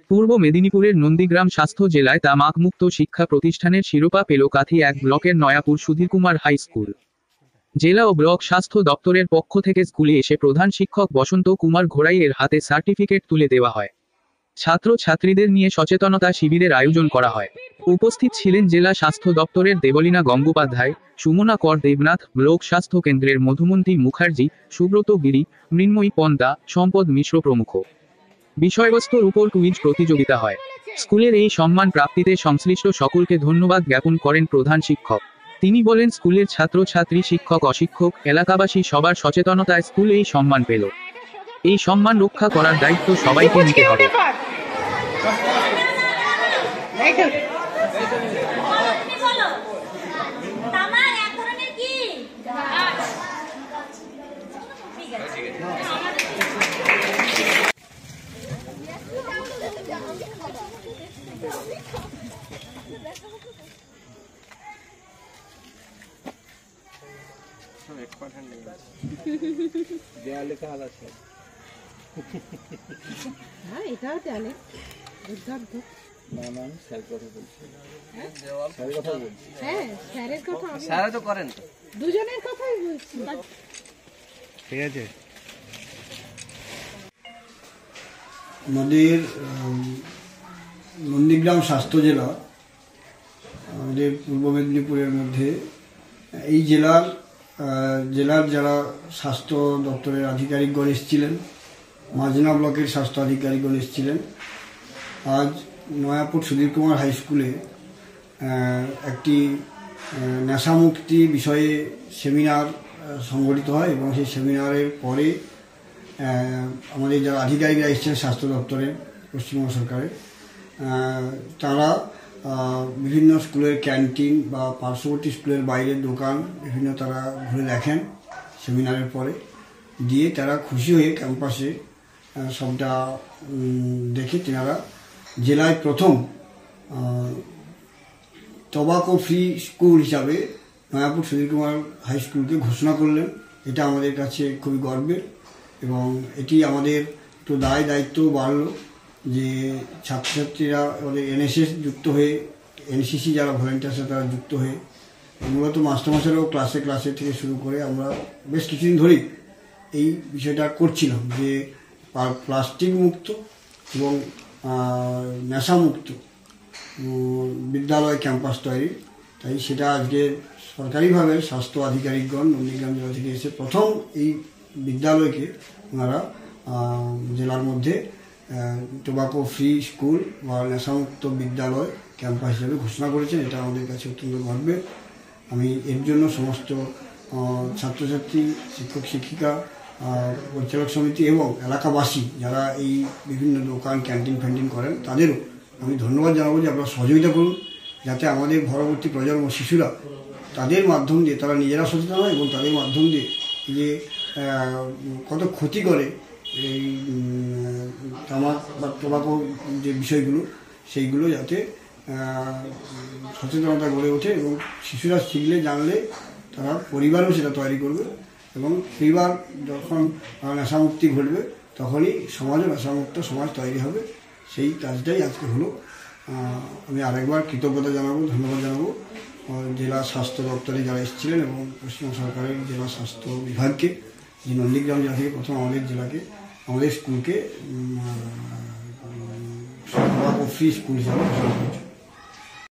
পূর্ব মেদিনীপুরের নন্দীগ্রাম স্বাস্থ্য জেলায় তামাকমুক্ত শিক্ষা প্রতিষ্ঠানের শিরোপা পেল কাথি এক ব্লকের নয়াপুর সুধীরকুমার হাই স্কুল। জেলা ও ব্লক স্বাস্থ্য দপ্তরের পক্ষ থেকে স্কুলে এসে প্রধান শিক্ষক বসন্ত কুমার ঘোড়াইয়ের হাতে সার্টিফিকেট তুলে দেওয়া হয়। ছাত্রছাত্রীদের নিয়ে সচেতনতা শিবিরের আয়োজন করা হয়। উপস্থিত ছিলেন জেলা স্বাস্থ্য দপ্তরের দেবলীনা গঙ্গোপাধ্যায়, সুমনা কর দেবনাথ, ব্লক স্বাস্থ্য কেন্দ্রের মধুমন্তী মুখার্জি, সুব্রত গিরি, মৃন্ময়ী পন্তা, সম্পদ মিশ্র প্রমুখ। বিষয়বস্তুর উপর কুইজ প্রতিযোগিতা হয়। স্কুলের এই সম্মান প্রাপ্তিতে সংশ্লিষ্ট সকলকে ধন্যবাদ জ্ঞাপন করেন প্রধান শিক্ষক। তিনি বলেন, স্কুলের ছাত্রছাত্রী, শিক্ষক, অশিক্ষক, এলাকাবাসী সবার সচেতনতায় স্কুল এই সম্মান পেল। এই সম্মান রক্ষা করার দায়িত্ব সবাইকে নিতে হবে। দেয়ালে কাল আছে। হ্যাঁ, এটাও দেয়ালে। না না, স্যার কথা বলছি। স্যারের কথা বলছি। হ্যাঁ, স্যারের কথা। স্যারও তো করেন, দুজনের কথাই বলছি। ঠিক আছে। আমাদের নন্দীগ্রাম স্বাস্থ্য জেলা আমাদের পূর্ব মেদিনীপুরের মধ্যে এই জেলার যারা স্বাস্থ্য দপ্তরের আধিকারিকগণ এসেছিলেন, মাজনা ব্লকের স্বাস্থ্য আধিকারিকগণ এসেছিলেন। আজ নয়াপুর সুধীরকুমার হাই স্কুলে একটি নেশামুক্তি বিষয়ে সেমিনার সংগঠিত হয় এবং সেই সেমিনারের পরে আমাদের যারা আধিকারিকরা এসেছেন স্বাস্থ্য দপ্তরের, পশ্চিমবঙ্গ সরকারের, তারা বিভিন্ন স্কুলের ক্যান্টিন বা পার্শ্ববর্তী স্কুলের বাইরের দোকান বিভিন্ন তারা ঘুরে দেখেন সেমিনারের পরে, দিয়ে তারা খুশি হয়ে ক্যাম্পাসে সবটা দেখে তেনারা জেলায় প্রথম টোবাকো ফ্রি স্কুল হিসাবে নয়াপুর সুধীরকুমার হাই স্কুলকে ঘোষণা করলেন। এটা আমাদের কাছে খুবই গর্বের এবং এটি আমাদের একটু দায়িত্ব বাড়ল যে ছাত্রছাত্রীরা আমাদের এনএসএস যুক্ত হয়ে, এনসিসি যারা ভলেন্টিয়ার আছে তারা যুক্ত হয়ে, মূলত মাস্টারমশাইরাও ক্লাসে থেকে শুরু করে আমরা বেশ কিছুদিন ধরেই এই বিষয়টা করছিলাম যে প্লাস্টিক মুক্ত এবং নেশামুক্ত বিদ্যালয় ক্যাম্পাস তৈরি। তাই সেটা আজকে সরকারিভাবে স্বাস্থ্য আধিকারিকগণ নন্দীগ্রাম জেলা থেকে এসে প্রথম এই বিদ্যালয়কে ওনারা জেলার মধ্যে টোবাকো ফ্রি স্কুল বা নেশামুক্ত বিদ্যালয় ক্যাম্পাস হিসেবে ঘোষণা করেছেন। এটা আমাদের কাছে অত্যন্ত গর্বের। আমি এর জন্য সমস্ত ছাত্রছাত্রী, শিক্ষক শিক্ষিকা, পরিচালক সমিতি এবং এলাকাবাসী যারা এই বিভিন্ন দোকান ক্যান্টিন ফ্যান্টিন করেন তাদেরও আমি ধন্যবাদ জানাবো যে আপনারা সহযোগিতা করুন, যাতে আমাদের পরবর্তী প্রজন্ম শিশুরা তাদের মাধ্যম দিয়ে তারা নিজেরা সচেতন হয় এবং তাদের মাধ্যম দিয়ে যে কত ক্ষতি করে এই তামাক বা টোবাকো যে বিষয়গুলো সেইগুলো যাতে সচেতনতা গড়ে ওঠে এবং শিশুরা শিখলে জানলে তারা পরিবারও সেটা তৈরি করবে এবং পরিবার যখন নেশামুক্তি ঘটবে তখনই সমাজও নেশামুক্ত সমাজ তৈরি হবে। সেই কাজটাই আজকে হলো। আমি আরেকবার কৃতজ্ঞতা জানাবো, ধন্যবাদ জানাবো জেলা স্বাস্থ্য দপ্তরে যারা এসেছিলেন এবং পশ্চিমবঙ্গ সরকারের জেলা স্বাস্থ্য বিভাগকে, যে নন্দীগ্রাম জেলা থেকে প্রথম আমাদের জেলাকে, আমাদের স্কুলকে ফ্রি স্কুল হিসাবে ঘোষণা করেছে।